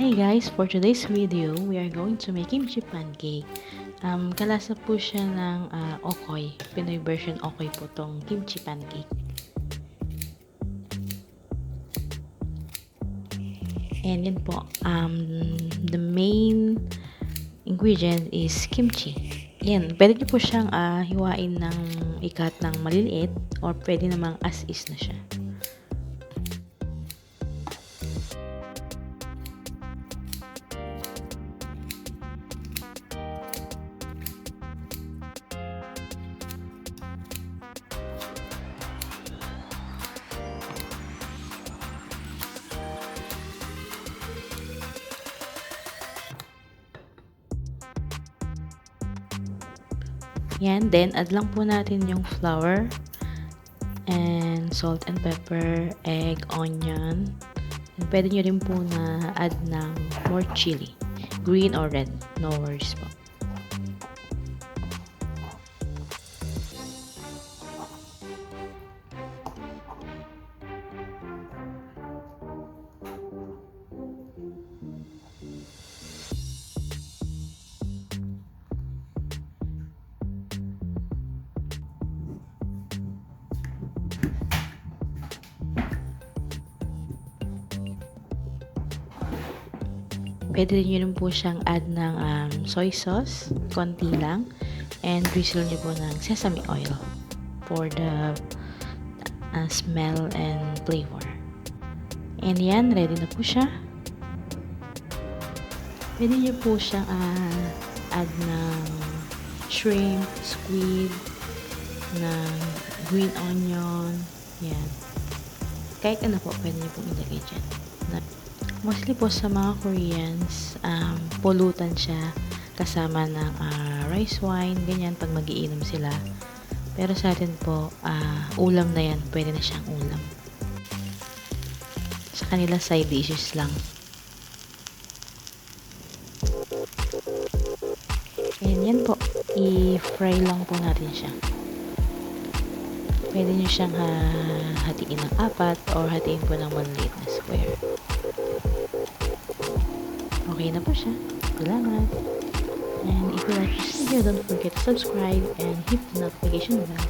Hi guys, for today's video, we are going to make kimchi pancake. Kalasa po siya ng okoy. Pinoy version okoy po tong kimchi pancake. And yun po, the main ingredient is kimchi. Yan, pwede nyo po siyang hiwain ng ikat ng maliliit or pwede namang as is na siya. Yan, then add lang po natin yung flour and salt and pepper, egg, onion. And pwede nyo rin po na add ng more chili, green or red, no worries po. Pwede nyo rin po siyang add ng soy sauce, konti lang, and drizzle nyo po ng sesame oil for the smell and flavor. And yan, ready na po siya. Pwede nyo po siyang add ng shrimp, squid, ng green onion, yan. Kahit ano po, pwede nyo pong ilagay dyan. Mostly po sa mga Koreans, pulutan siya kasama ng rice wine, ganyan pag magiinom sila. Pero sa atin po, ulam na yan, pwede na siyang ulam. Sa kanila side dishes lang. And yan po, i-fry lang po natin siya. Pwede nyo siyang hatiin ng apat or hatiin po ng maliliit na square. Okay na po siya. Salamat. And if you like this video, don't forget to subscribe and hit the notification bell.